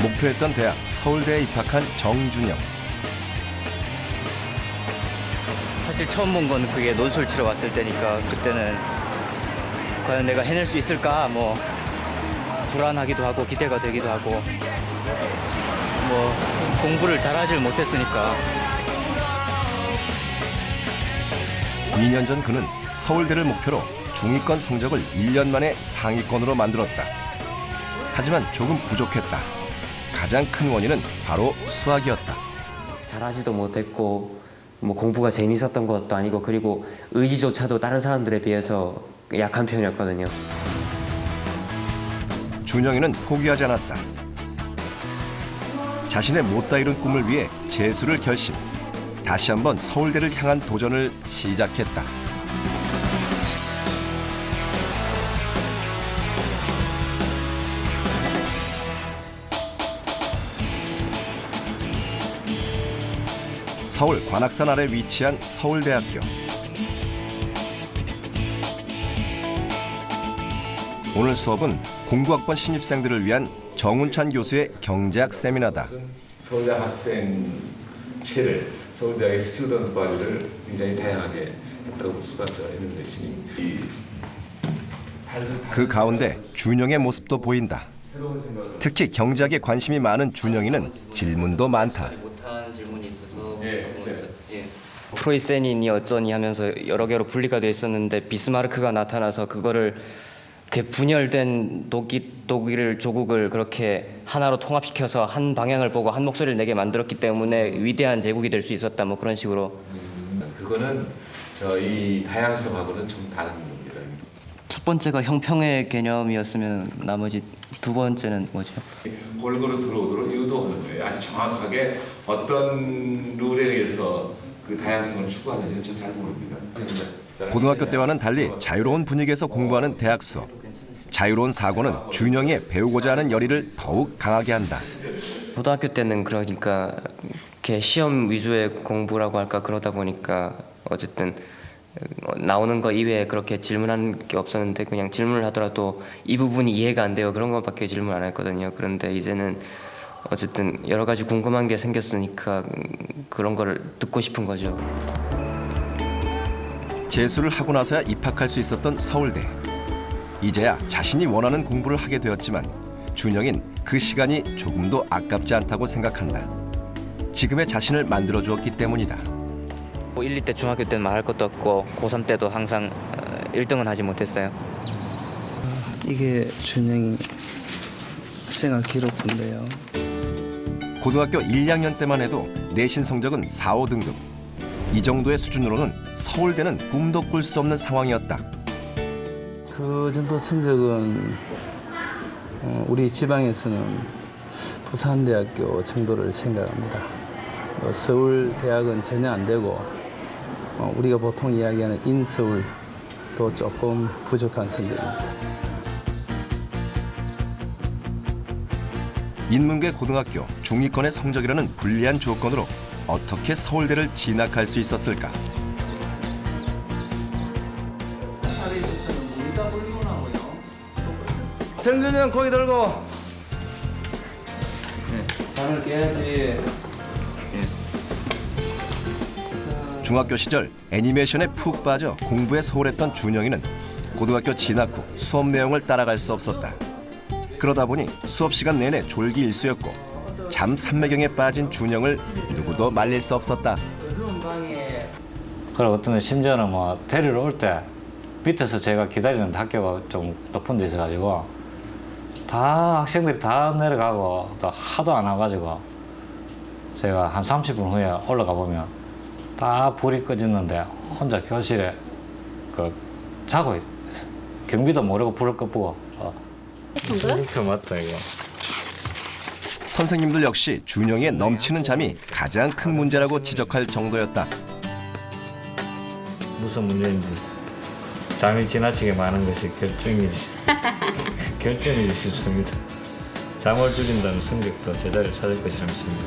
목표했던 대학 서울대에 입학한 정준영. 사실 처음 본 건 그게 논술 치러 왔을 때니까 그때는 과연 내가 해낼 수 있을까 뭐 불안하기도 하고 기대가 되기도 하고 뭐 공부를 잘하질 못했으니까. 2년 전 그는 서울대를 목표로 중위권 성적을 1년 만에 상위권으로 만들었다. 하지만 조금 부족했다. 가장 큰 원인은 바로 수학이었다. 잘하지도 못했고 뭐 공부가 재밌었던 것도 아니고 그리고 의지조차도 다른 사람들에 비해서 약한 편이었거든요. 준영이는 포기하지 않았다. 자신의 못다 이룬 꿈을 위해 재수를 결심. 다시 한번 서울대를 향한 도전을 시작했다. 서울 관악산 아래 위치한 서울대학교. 오늘 수업은 공부학번 신입생들을 위한 정운찬 교수의 경제학 세미나다. 서울대 학생체를 서울대학의 스튜던트 바디를 굉장히 다양하게 했다고 볼 수밖에 없는 것이지. 그 가운데 준영의 모습도 보인다. 특히 경제학에 관심이 많은 준영이는 질문도 많다. 못한 질문이 있어서 예. 프로이센이 어쩌니 하면서 여러 개로 분리가 돼 있었는데 비스마르크가 나타나서 그거를 그 분열된 독일 조국을 그렇게 하나로 통합시켜서 한 방향을 보고 한 목소리를 내게 만들었기 때문에 위대한 제국이 될 수 있었다 뭐 그런 식으로. 그거는 저희 다양성하고는 좀 다른 겁니다. 첫 번째가 형평의 개념이었으면 나머지 두 번째는 뭐죠? 골고루 들어오도록 유도하는 거예요. 아주 정확하게 어떤 룰에 의해서 그 다양성을 추구하는지는 전 잘 모릅니다. 고등학교 때와는 달리 자유로운 분위기에서 공부하는 대학 수업. 자유로운 사고는 준영이의 배우고자 하는 열의를 더욱 강하게 한다. 고등학교 때는 그러니까 이렇게 시험 위주의 공부라고 할까 그러다 보니까 어쨌든 나오는 거 이외에 그렇게 질문한 게 없었는데 그냥 질문을 하더라도 이 부분이 이해가 안 돼요 그런 것밖에 질문 안 했거든요. 그런데 이제는 어쨌든 여러 가지 궁금한 게 생겼으니까 그런 걸 듣고 싶은 거죠. 재수를 하고 나서야 입학할 수 있었던 서울대. 이제야 자신이 원하는 공부를 하게 되었지만 준영인 그 시간이 조금도 아깝지 않다고 생각한다. 지금의 자신을 만들어 주었기 때문이다. 1, 2때 중학교 때는 말할 것도 없고 고3 때도 항상 1등은 하지 못했어요. 이게 준영이 생활 기록부인데요. 고등학교 1, 2학년 때만 해도 내신 성적은 4, 5등급. 이 정도의 수준으로는 서울대는 꿈도 꿀 수 없는 상황이었다. 그 정도 성적은 우리 지방에서는 부산대학교 정도를 생각합니다. 서울대학은 전혀 안 되고 우리가 보통 이야기하는 인서울도 조금 부족한 성적입니다. 인문계 고등학교 중위권의 성적이라는 불리한 조건으로 어떻게 서울대를 진학할 수 있었을까? 정준영 고기 들고. 잠을 깨야지. 중학교 시절 애니메이션에 푹 빠져 공부에 소홀했던 준영이는 고등학교 진학 후 수업 내용을 따라갈 수 없었다. 그러다 보니 수업 시간 내내 졸기일수였고 잠 삼매경에 빠진 준영을 누구도 말릴 수 없었다. 그리고 어떤 심지어는 뭐 데리러 올 때 밑에서 제가 기다리는 학교가 좀 높은 데 있어가지고 다 학생들이 다 내려가고 또 하도 안 와가지고 제가 한 30분 후에 올라가 보면 다 불이 꺼졌는데 혼자 교실에 자고 있어. 경비도 모르고 불을 끄고. 이렇게 맞다 이거. 선생님들 역시 준영이의 넘치는 잠이 가장 큰 문제라고 지적할 정도였다. 무슨 문제인지 잠이 지나치게 많은 것이 결정이지 싶습니다. 잠을 줄인다면 성적도 제자리를 찾을 것이라 믿습니다.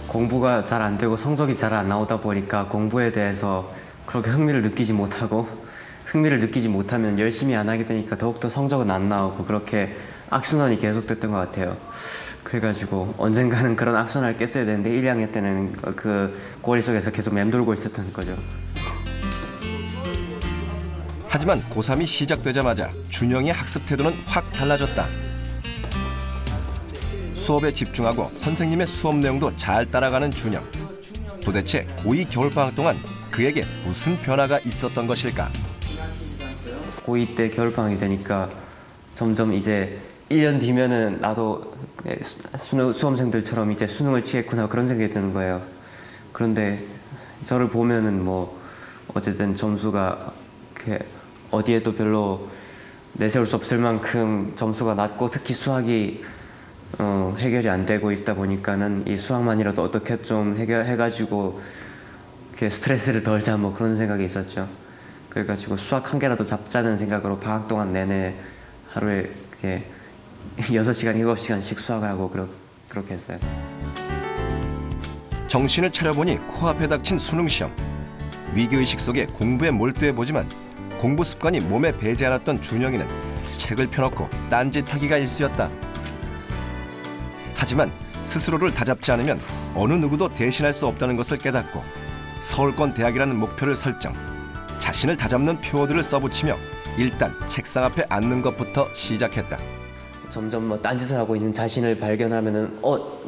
공부가 잘 안 되고 성적이 잘 안 나오다 보니까 공부에 대해서 그렇게 흥미를 느끼지 못하고 흥미를 느끼지 못하면 열심히 안 하게 되니까 더욱더 성적은 안 나오고 그렇게 악순환이 계속됐던 것 같아요. 그래가지고 언젠가는 그런 악순환을 깼어야 되는데 1, 2학년 때는 그 고리 속에서 계속 맴돌고 있었던 거죠. 하지만 고3이 시작되자마자 준영의 학습 태도는 확 달라졌다. 수업에 집중하고 선생님의 수업 내용도 잘 따라가는 준영. 도대체 고2 겨울방학 동안 그에게 무슨 변화가 있었던 것일까? 고2 때 겨울방학이 되니까 점점 이제 1년 뒤면은 나도 수험생들처럼 이제 수능을 치겠구나 그런 생각이 드는 거예요. 그런데 저를 보면은 뭐 어쨌든 점수가 이렇게 어디에도 별로 내세울 수 없을 만큼 점수가 낮고 특히 수학이 해결이 안 되고 있다 보니까는 이 수학만이라도 어떻게 좀 해가지고 이렇게 스트레스를 덜자 뭐 그런 생각이 있었죠. 그래가지고 수학 한 개라도 잡자는 생각으로 방학 동안 내내 하루에 이렇게 6시간, 7시간씩 수학을 하고 그렇게 했어요. 정신을 차려보니 코앞에 닥친 수능시험. 위기의식 속에 공부에 몰두해보지만 공부 습관이 몸에 배지 않았던 준영이는 책을 펴놓고 딴짓하기가 일쑤였다. 하지만 스스로를 다잡지 않으면 어느 누구도 대신할 수 없다는 것을 깨닫고 서울권 대학이라는 목표를 설정, 자신을 다잡는 표어들을 써붙이며 일단 책상 앞에 앉는 것부터 시작했다. 점점 뭐 딴짓을 하고 있는 자신을 발견하면은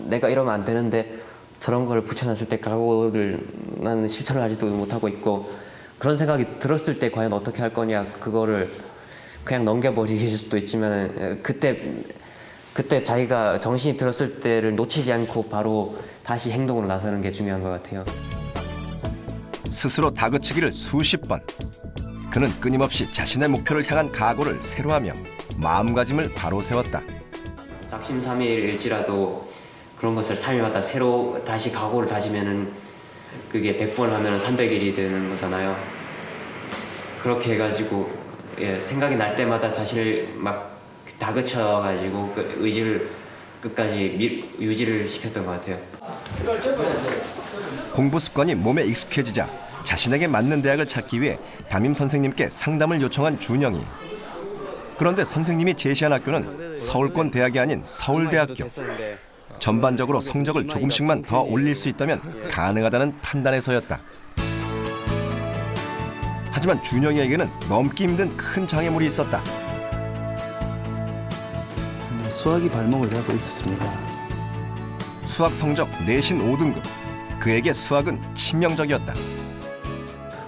내가 이러면 안 되는데 저런 걸 붙여놨을 때 각오를 나는 실천을 하지도 못하고 있고 그런 생각이 들었을 때 과연 어떻게 할 거냐 그거를 그냥 넘겨버릴 수도 있지만 그때 자기가 정신이 들었을 때를 놓치지 않고 바로 다시 행동으로 나서는 게 중요한 것 같아요. 스스로 다그치기를 수십 번. 그는 끊임없이 자신의 목표를 향한 각오를 새로 하며 마음가짐을 바로 세웠다. 작심삼일일지라도 그런 것을 삶마다 새로 다시 각오를 다지면은 그게 100번 하면 300일이 되는 거잖아요. 그렇게 해가지고 생각이 날 때마다 자신을 막 다그쳐가지고 그 의지를 끝까지 유지를 시켰던 것 같아요. 공부 습관이 몸에 익숙해지자 자신에게 맞는 대학을 찾기 위해 담임 선생님께 상담을 요청한 준영이. 그런데 선생님이 제시한 학교는 서울권 대학이 아닌 서울대학교. 전반적으로 성적을 조금씩만 더 올릴 수 있다면 가능하다는 판단에서였다. 하지만 준영이에게는 넘기 힘든 큰 장애물이 있었다. 수학이 발목을 잡고 있었습니다. 수학 성적 내신 5등급. 그에게 수학은 치명적이었다.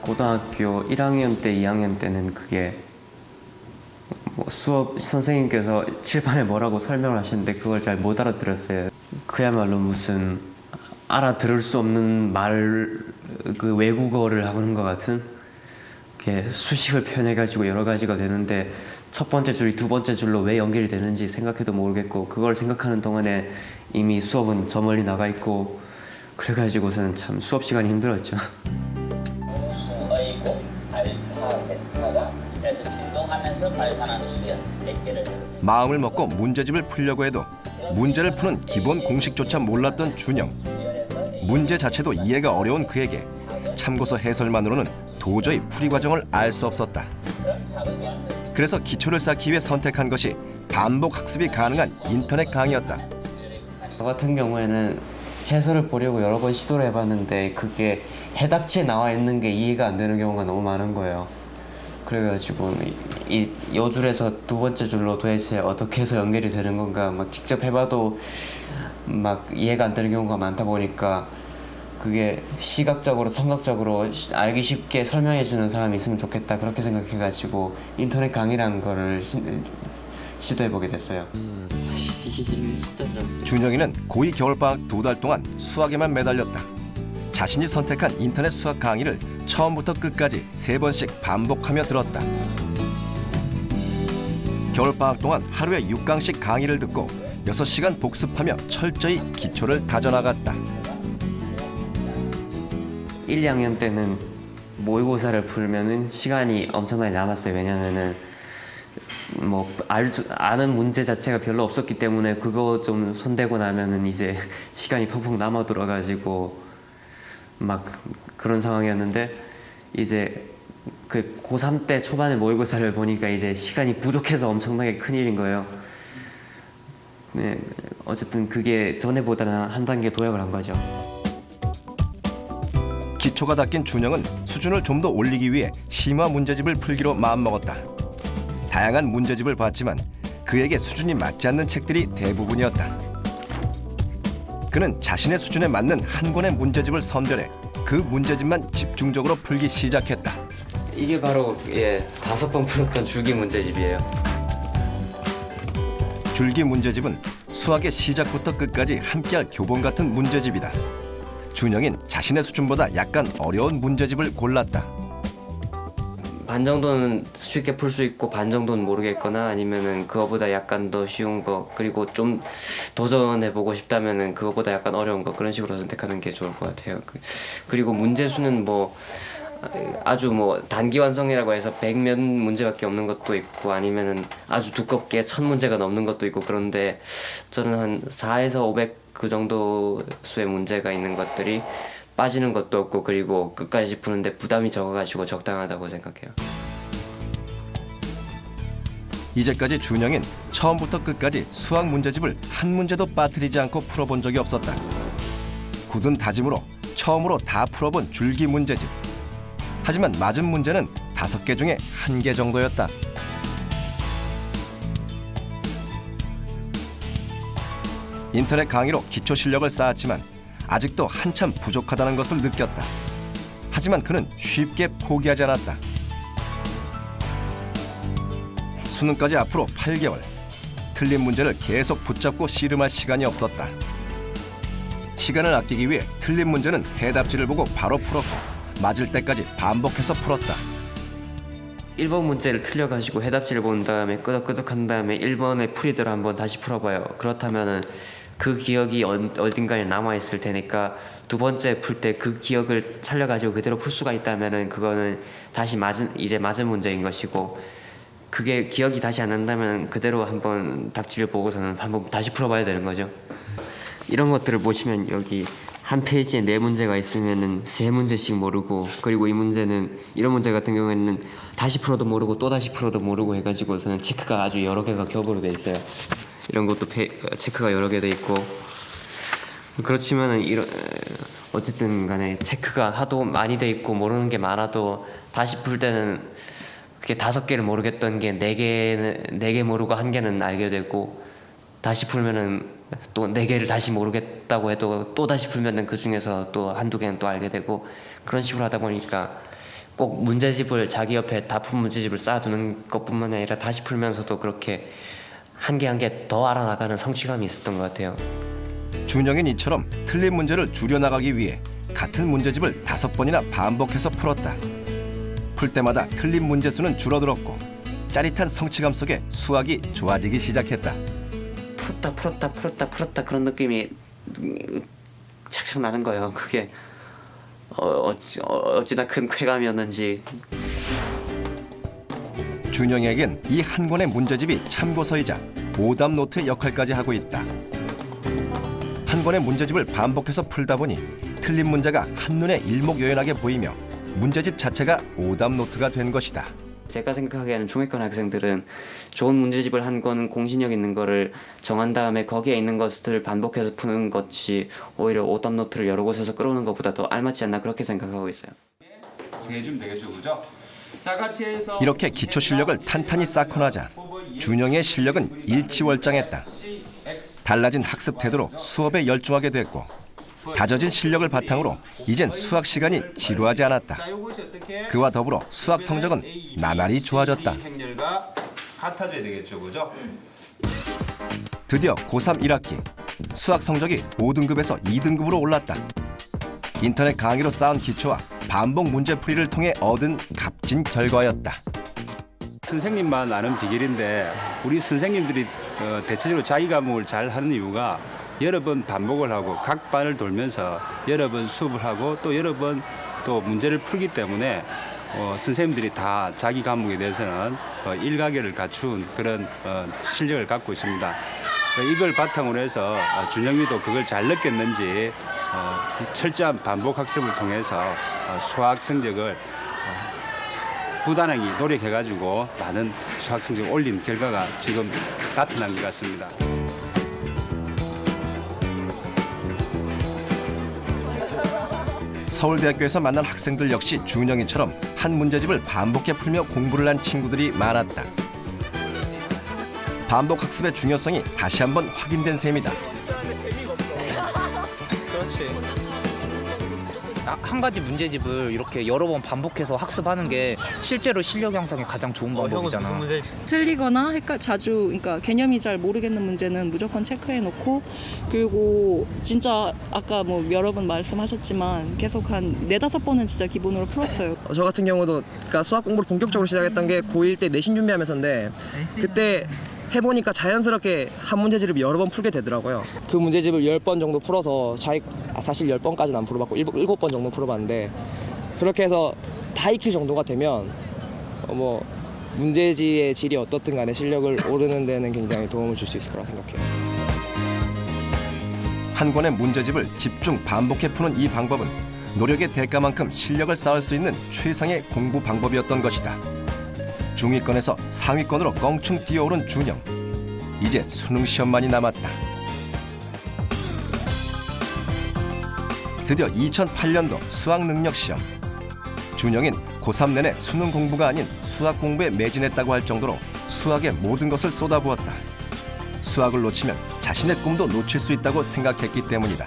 고등학교 1학년 때, 2학년 때는 그게 뭐 수업 선생님께서 칠판에 뭐라고 설명을 하시는데 그걸 잘 못 알아들었어요. 그야말로 무슨 알아들을 수 없는 그 외국어를 하는 것 같은 이렇게 수식을 표현해가지고 여러 가지가 되는데 첫 번째 줄이 두 번째 줄로 왜 연결이 되는지 생각해도 모르겠고 그걸 생각하는 동안에 이미 수업은 저 멀리 나가 있고 그래가지고서는 참 수업 시간이 힘들었죠. 마음을 먹고 문제집을 풀려고 해도 문제를 푸는 기본 공식조차 몰랐던 준영. 문제 자체도 이해가 어려운 그에게 참고서 해설만으로는 도저히 풀이 과정을 알 수 없었다. 그래서 기초를 쌓기 위해 선택한 것이 반복 학습이 가능한 인터넷 강의였다. 저 같은 경우에는 해설을 보려고 여러 번 시도를 해봤는데 그게 해답지에 나와 있는 게 이해가 안 되는 경우가 너무 많은 거예요. 그래가지고 이 줄에서 두 번째 줄로 도대체 어떻게 해서 연결이 되는 건가 막 직접 해봐도 막 이해가 안 되는 경우가 많다 보니까 그게 시각적으로 청각적으로 알기 쉽게 설명해주는 사람이 있으면 좋겠다 그렇게 생각해가지고 인터넷 강의라는 거를 시도해보게 됐어요. 준영이는 고2 겨울방학 2달 동안 수학에만 매달렸다. 자신이 선택한 인터넷 수학 강의를 처음부터 끝까지 3번씩 반복하며 들었다. 겨울방학 동안 하루에 6강씩 강의를 듣고 6시간 복습하며 철저히 기초를 다져나갔다. 1, 2학년 때는 모의고사를 풀면은 시간이 엄청나게 남았어요. 왜냐면은 뭐 아는 문제 자체가 별로 없었기 때문에 그거 좀 손대고 나면은 이제 시간이 펑펑 남아 돌아가지고 막 그런 상황이었는데 이제 그 고3 때 초반에 모의고사를 보니까 이제 시간이 부족해서 엄청나게 큰일인 거예요. 네, 어쨌든 그게 전에보다는 한 단계 도약을 한 거죠. 기초가 닦인 준영은 수준을 좀 더 올리기 위해 심화 문제집을 풀기로 마음먹었다. 다양한 문제집을 봤지만 그에게 수준이 맞지 않는 책들이 대부분이었다. 그는 자신의 수준에 맞는 한 권의 문제집을 선별해 그 문제집만 집중적으로 풀기 시작했다. 이게 바로 5번 풀었던 줄기 문제집이에요. 줄기 문제집은 수학의 시작부터 끝까지 함께할 교본 같은 문제집이다. 준영인 자신의 수준보다 약간 어려운 문제집을 골랐다. 반 정도는 쉽게 풀 수 있고 반 정도는 모르겠거나 아니면은 그거보다 약간 더 쉬운 거 그리고 좀 도전해보고 싶다면은 그거보다 약간 어려운 거 그런 식으로 선택하는 게 좋을 것 같아요. 그리고 문제 수는 뭐 아주 뭐 단기 완성이라고 해서 100몇 문제밖에 없는 것도 있고 아니면은 아주 두껍게 1000문제가 넘는 것도 있고 그런데 저는 한 4에서 500 그 정도 수의 문제가 있는 것들이 빠지는 것도 없고 그리고 끝까지 푸는데 부담이 적어가지고 적당하다고 생각해요. 이제까지 준영인 처음부터 끝까지 수학 문제집을 한 문제도 빠뜨리지 않고 풀어본 적이 없었다. 굳은 다짐으로 처음으로 다 풀어본 줄기 문제집. 하지만 맞은 문제는 5개 중에 1개 정도였다. 인터넷 강의로 기초 실력을 쌓았지만 아직도 한참 부족하다는 것을 느꼈다. 하지만 그는 쉽게 포기하지 않았다. 수능까지 앞으로 8개월. 틀린 문제를 계속 붙잡고 씨름할 시간이 없었다. 시간을 아끼기 위해 틀린 문제는 해답지를 보고 바로 풀었고 맞을 때까지 반복해서 풀었다. 1번 문제를 틀려가지고 해답지를 본 다음에 끄덕끄덕 한 다음에 1번의 풀이대로 한번 다시 풀어봐요. 그렇다면은 그 기억이 어딘가에 남아있을 테니까 두 번째 풀 때 그 기억을 살려가지고 그대로 풀 수가 있다면은 그거는 다시 이제 맞은 문제인 것이고 그게 기억이 다시 안 난다면 그대로 한번 답지를 보고서는 한번 다시 풀어봐야 되는 거죠. 이런 것들을 보시면 여기 한 페이지에 4문제가 있으면은 3문제씩 모르고 그리고 이 문제는 이런 문제 같은 경우에는 다시 풀어도 모르고 또 다시 풀어도 모르고 해가지고서는 체크가 아주 여러 개가 겹으로 돼 있어요. 이런 것도 체크가 여러 개 돼 있고 그렇지만은 어쨌든 간에 체크가 하도 많이 돼 있고 모르는 게 많아도 다시 풀 때는 그게 5개를 모르겠던 게 4개 모르고 1개는 알게 되고 다시 풀면은 또 4개를 다시 모르겠다고 해도 또 다시 풀면은 그 중에서 또 한두 개는 또 알게 되고 그런 식으로 하다 보니까 꼭 문제집을 자기 옆에 다 푼 문제집을 쌓아두는 것뿐만 아니라 다시 풀면서도 그렇게 한 개 한 개 더 알아나가는 성취감이 있었던 것 같아요. 준영인 이처럼 틀린 문제를 줄여나가기 위해 같은 문제집을 5번이나 반복해서 풀었다. 풀 때마다 틀린 문제 수는 줄어들었고 짜릿한 성취감 속에 수학이 좋아지기 시작했다. 풀었다 그런 느낌이 착착 나는 거예요. 그게 어찌나 큰 쾌감이었는지. 준영에겐 이 한 권의 문제집이 참고서이자 오답 노트의 역할까지 하고 있다. 한 권의 문제집을 반복해서 풀다 보니 틀린 문제가 한눈에 일목요연하게 보이며 문제집 자체가 오답 노트가 된 것이다. 제가 생각하기에는 중위권 학생들은 좋은 문제집을 한 권 공신력 있는 거를 정한 다음에 거기에 있는 것들을 반복해서 푸는 것이 오히려 오답 노트를 여러 곳에서 끌어오는 것보다 더 알맞지 않나 그렇게 생각하고 있어요. 해주면 되겠죠, 그죠? 자, 같이 해서 이렇게 기초 실력을 탄탄히 쌓고 나자 준영의 실력은 일치월장했다. 달라진 학습 태도로 수업에 열중하게 됐고 다져진 실력을 바탕으로 이젠 수학 시간이 지루하지 않았다. 자, 요것이 어떻게 그와 더불어 수학 성적은 나날이 좋아졌다. 행렬과 같아져야 되겠죠, 그죠? 드디어 고3 1학기 수학 성적이 5등급에서 2등급으로 올랐다. 인터넷 강의로 쌓은 기초와 반복 문제풀이를 통해 얻은 값진 결과였다. 선생님만 아는 비결인데 우리 선생님들이 대체적으로 자기 과목을 잘 하는 이유가 여러 번 반복을 하고 각 반을 돌면서 여러 번 수업을 하고 또 여러 번 또 문제를 풀기 때문에 선생님들이 다 자기 과목에 대해서는 일가견을 갖춘 그런 실력을 갖고 있습니다. 이걸 바탕으로 해서 준영이도 그걸 잘 느꼈는지 철저한 반복 학습을 통해서 수학 성적을 부단하게 노력해가지고 많은 수학 성적을 올린 결과가 지금 나타난 것 같습니다. 서울대학교에서 만난 학생들 역시 준영이처럼 한 문제집을 반복해 풀며 공부를 한 친구들이 많았다. 반복 학습의 중요성이 다시 한번 확인된 셈이다. 한 가지 문제집을 이렇게 여러 번 반복해서 학습하는 게 실제로 실력 향상에 가장 좋은 방법이잖아. 틀리거나 자주 그러니까 개념이 잘 모르겠는 문제는 무조건 체크해 놓고, 그리고 진짜 아까 뭐 여러 번 말씀하셨지만 계속 한 4-5번은 진짜 기본으로 풀었어요. 저 같은 경우도 그러니까 수학 공부를 본격적으로 시작했던 게 고1 때 내신 준비하면서인데, 그때 해보니까 자연스럽게 한 문제집을 여러 번 풀게 되더라고요. 그 문제집을 10번 정도 풀어서 사실 10번까지는 안 풀어봤고 7번 정도 풀어봤는데, 그렇게 해서 다 익힐 정도가 되면 뭐 문제지의 질이 어떻든 간에 실력을 오르는 데는 굉장히 도움을 줄 수 있을 거라 생각해요. 한 권의 문제집을 집중 반복해 푸는 이 방법은 노력의 대가만큼 실력을 쌓을 수 있는 최상의 공부 방법이었던 것이다. 중위권에서 상위권으로 껑충 뛰어오른 준영. 이제 수능 시험만이 남았다. 드디어 2008년도 수학 능력 시험. 준영인 고3 내내 수능 공부가 아닌 수학 공부에 매진했다고 할 정도로 수학의 모든 것을 쏟아부었다. 수학을 놓치면 자신의 꿈도 놓칠 수 있다고 생각했기 때문이다.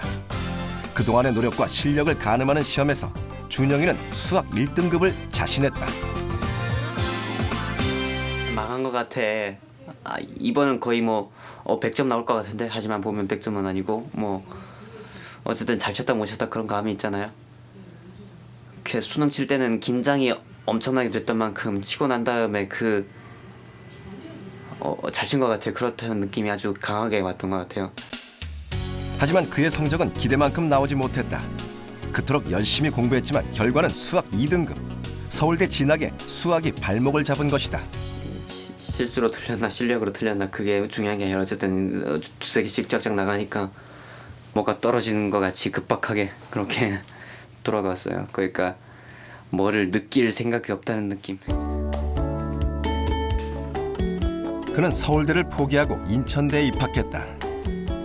그동안의 노력과 실력을 가늠하는 시험에서 준영이는 수학 1등급을 자신했다. 망한 것 같아. 이번은 거의 뭐 100점 나올 것 같은데, 하지만 보면 100점은 아니고 뭐 어쨌든 잘 쳤다 못 쳤다 그런 감이 있잖아요. 그 수능 칠 때는 긴장이 엄청나게 됐던 만큼 치고 난 다음에 잘 친 것 같아요. 그렇다는 느낌이 아주 강하게 왔던 것 같아요. 하지만 그의 성적은 기대만큼 나오지 못했다. 그토록 열심히 공부했지만 결과는 수학 2등급. 서울대 진학에 수학이 발목을 잡은 것이다. 실수로 틀렸나 실력으로 틀렸나 그게 중요한 게 아니라 어쨌든 두세 개씩 쫙쫙 나가니까 뭐가 떨어지는 것 같이 급박하게 그렇게 돌아갔어요. 그러니까 뭐를 느낄 생각이 없다는 느낌. 그는 서울대를 포기하고 인천대에 입학했다.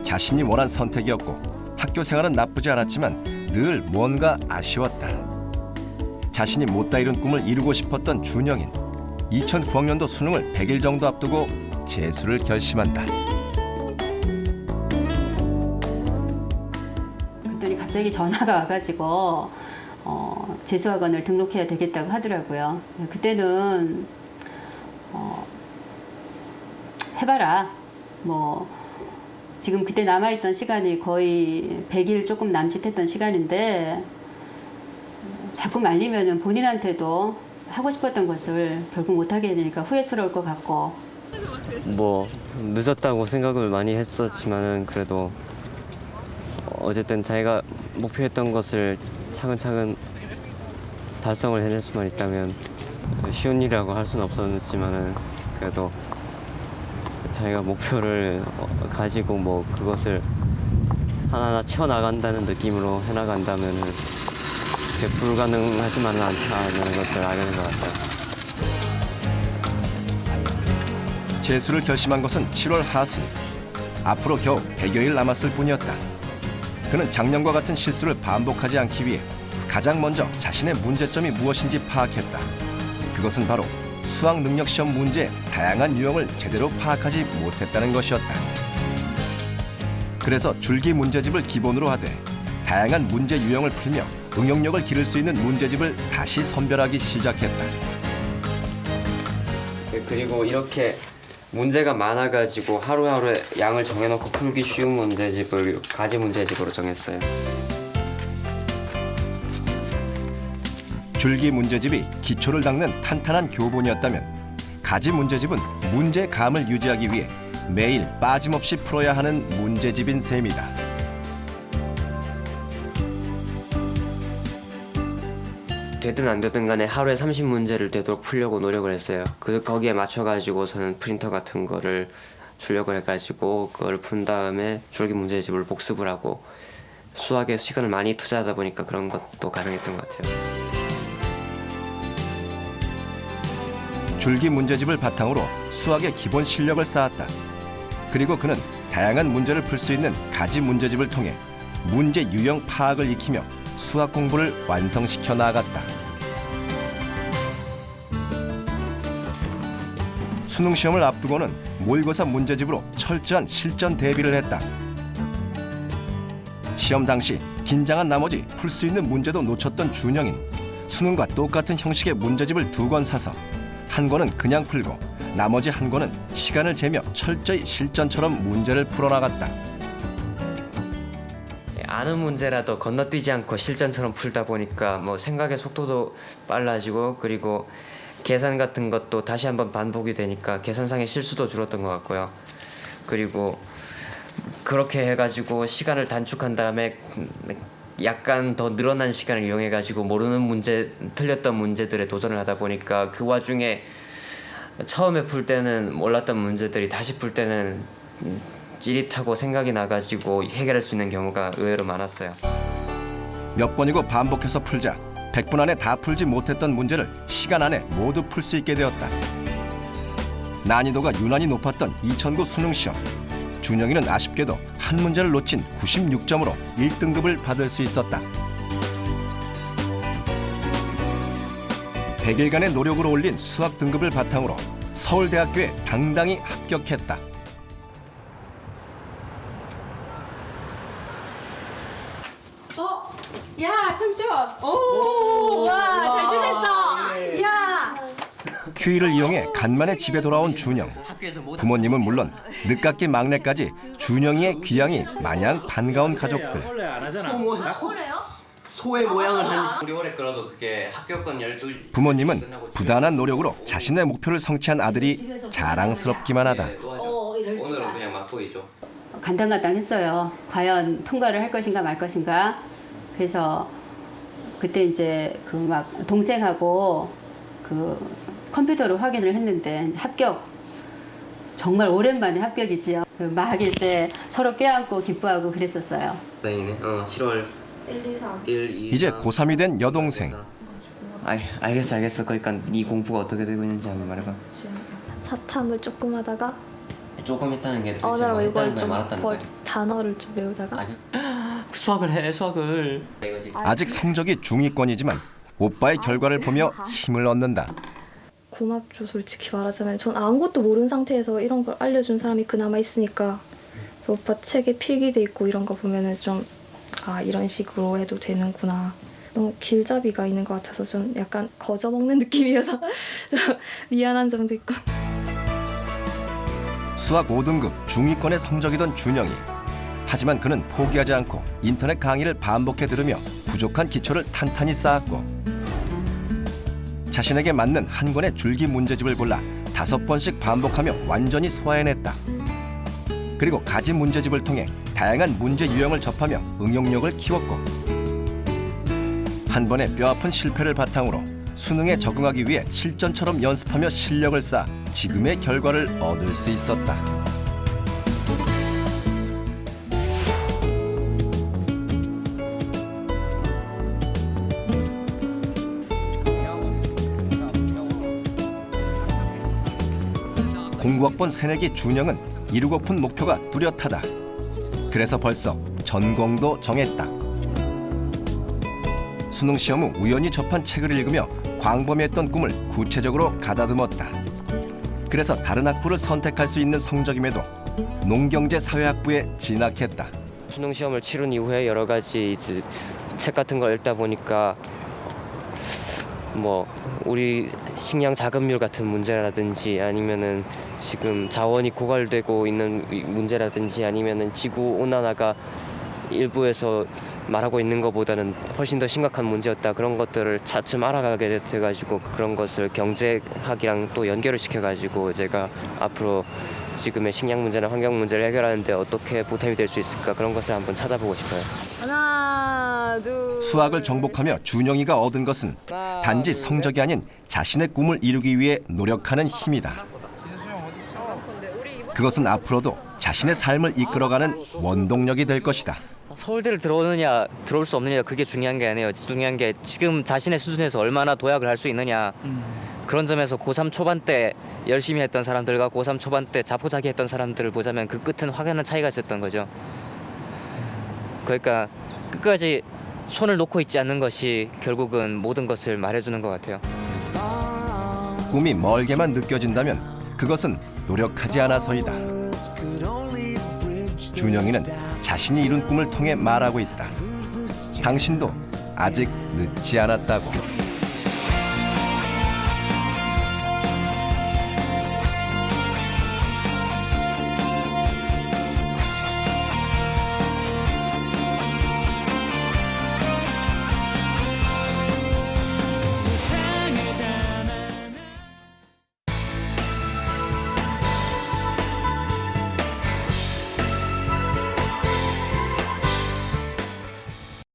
자신이 원한 선택이었고 학교 생활은 나쁘지 않았지만 늘 뭔가 아쉬웠다. 자신이 못다 이룬 꿈을 이루고 싶었던 준영인. 2009학년도 수능을 100일 정도 앞두고 재수를 결심한다. 그랬더니 갑자기 전화가 와가지고 재수학원을 등록해야 되겠다고 하더라고요. 그때는 해봐라. 뭐 지금 그때 남아있던 시간이 거의 100일 조금 남짓했던 시간인데, 자꾸 말리면은 본인한테도 하고 싶었던 것을 결국 못하게 되니까 후회스러울 것 같고. 뭐 늦었다고 생각을 많이 했었지만은 그래도 어쨌든 자기가 목표했던 것을 차근차근 달성을 해낼 수만 있다면, 쉬운 일이라고 할 수는 없었지만은 그래도 자기가 목표를 가지고 뭐 그것을 하나하나 채워나간다는 느낌으로 해나간다면은 불가능하지만은 않다는 것을 알게 된 것 같아요. 재수를 결심한 것은 7월 하순. 앞으로 겨우 100여일 남았을 뿐이었다. 그는 작년과 같은 실수를 반복하지 않기 위해 가장 먼저 자신의 문제점이 무엇인지 파악했다. 그것은 바로 수학 능력 시험 문제의 다양한 유형을 제대로 파악하지 못했다는 것이었다. 그래서 줄기 문제집을 기본으로 하되 다양한 문제 유형을 풀며 응용력을 기를 수 있는 문제집을 다시 선별하기 시작했다. 그리고 이렇게 문제가 많아가지고 하루하루에 양을 정해놓고 풀기 쉬운 문제집을 가지 문제집으로 정했어요. 줄기 문제집이 기초를 닦는 탄탄한 교본이었다면, 가지 문제집은 문제감을 유지하기 위해 매일 빠짐없이 풀어야 하는 문제집인 셈이다. 되든 안 되든 간에 하루에 30문제를 되도록 풀려고 노력을 했어요. 거기에 맞춰가지고 저는 프린터 같은 거를 출력을 해가지고 그걸 푼 다음에 줄기 문제집을 복습을 하고, 수학에 시간을 많이 투자하다 보니까 그런 것도 가능했던 것 같아요. 줄기 문제집을 바탕으로 수학의 기본 실력을 쌓았다. 그리고 그는 다양한 문제를 풀 수 있는 가지 문제집을 통해 문제 유형 파악을 익히며 수학 공부를 완성시켜 나갔다. 수능 시험을 앞두고는 모의고사 문제집으로 철저한 실전 대비를 했다. 시험 당시 긴장한 나머지 풀 수 있는 문제도 놓쳤던 준영인 수능과 똑같은 형식의 문제집을 2권 사서 한 권은 그냥 풀고 나머지 한 권은 시간을 재며 철저히 실전처럼 문제를 풀어나갔다. 아는 문제라도 건너뛰지 않고 실전처럼 풀다 보니까 뭐 생각의 속도도 빨라지고 그리고 계산 같은 것도 다시 한번 반복이 되니까 계산상의 실수도 줄었던 것 같고요. 그리고 그렇게 해가지고 시간을 단축한 다음에 약간 더 늘어난 시간을 이용해가지고 모르는 문제, 틀렸던 문제들에 도전을 하다 보니까 그 와중에 처음에 풀 때는 몰랐던 문제들이 다시 풀 때는 찌릿하고 생각이 나가지고 해결할 수 있는 경우가 의외로 많았어요. 몇 번이고 반복해서 풀자 100분 안에 다 풀지 못했던 문제를 시간 안에 모두 풀 수 있게 되었다. 난이도가 유난히 높았던 2009 수능 시험. 준영이는 아쉽게도 한 문제를 놓친 96점으로 1등급을 받을 수 있었다. 100일간의 노력으로 올린 수학 등급을 바탕으로 서울대학교에 당당히 합격했다. 야, 잠시만. 오, 와, 잘 지냈어. 야. 휴일을 이용해 간만에 집에 돌아온 준영. 부모님은 물론 늦깎이 막내까지 준영이의 귀향이 마냥 반가운 가족들. 소의 모양을 한 우리 오래 끌어도 그게 합격권 12 부모님은 부단한 노력으로 자신의 목표를 성취한 아들이 자랑스럽기만 하다. 오늘은 그냥 맛보이죠. 간당간당했어요. 과연 통과를 할 것인가 말 것인가. 그래서 그때 이제 그 막 동생하고 그 컴퓨터로 확인을 했는데 이제 합격. 정말 오랜만에 합격이지요. 막 이제 서로 껴안고 기뻐하고 그랬었어요. 다행이네. 7월 1, 2, 이제 고3이 된 여동생. 알겠어. 그러니까 네 공부가 어떻게 되고 있는지 한번 말해봐. 사탐을 조금 하다가 조금 했다는 게 도대체 언어랑 뭐 했다는 외국어를 거야 좀 말았다는 거야? 단어를 좀 외우다가 수학을 아직 성적이 중위권이지만 오빠의 결과를 보며 힘을 얻는다. 고맙죠. 솔직히 말하자면 전 아무것도 모르는 상태에서 이런 걸 알려준 사람이 그나마 있으니까 그래서 오빠 책에 필기돼 있고 이런 거 보면은 좀 이런 식으로 해도 되는구나. 너무 길잡이가 있는 것 같아서 좀 약간 거저먹는 느낌이어서 좀 미안한 점도 있고. 수학 5등급 중위권의 성적이던 준영이. 하지만 그는 포기하지 않고 인터넷 강의를 반복해 들으며 부족한 기초를 탄탄히 쌓았고 자신에게 맞는 한 권의 줄기 문제집을 골라 5번씩 반복하며 완전히 소화해냈다. 그리고 가지 문제집을 통해 다양한 문제 유형을 접하며 응용력을 키웠고 한 번의 뼈아픈 실패를 바탕으로 수능에 적응하기 위해 실전처럼 연습하며 실력을 쌓아 지금의 결과를 얻을 수 있었다. 공부학번 새내기 준영은 이루고픈 목표가 뚜렷하다. 그래서 벌써 전공도 정했다. 수능 시험 후 우연히 접한 책을 읽으며 광범위했던 꿈을 구체적으로 가다듬었다. 그래서 다른 학부를 선택할 수 있는 성적임에도 농경제사회학부에 진학했다. 수능 시험을 치른 이후에 여러 가지 이제 책 같은 걸 읽다 보니까 뭐 우리 식량 자급률 같은 문제라든지 아니면은 지금 자원이 고갈되고 있는 문제라든지 아니면은 지구 온난화가 일부에서 말하고 있는 것보다는 훨씬 더 심각한 문제였다. 그런 것들을 차츰 알아가게 돼가지고 그런 것을 경제학이랑 또 연결을 시켜가지고 제가 앞으로 지금의 식량 문제나 환경 문제를 해결하는데 어떻게 보탬이 될 수 있을까 그런 것을 한번 찾아보고 싶어요. 하나, 둘. 수학을 정복하며 준영이가 얻은 것은 단지 성적이 아닌 자신의 꿈을 이루기 위해 노력하는 힘이다. 그것은 앞으로도 자신의 삶을 이끌어가는 원동력이 될 것이다. 서울대를 들어오느냐 들어올 수 없느냐 그게 중요한 게 아니에요. 중요한 게 지금 자신의 수준에서 얼마나 도약을 할 수 있느냐. 그런 점에서 고3 초반 때 열심히 했던 사람들과 고3 초반 때 자포자기 했던 사람들을 보자면 그 끝은 확연한 차이가 있었던 거죠. 그러니까 끝까지 손을 놓고 있지 않는 것이 결국은 모든 것을 말해주는 것 같아요. 꿈이 멀게만 느껴진다면 그것은 노력하지 않아서이다. 준영이는 자신이 이룬 꿈을 통해 말하고 있다. 당신도 아직 늦지 않았다고.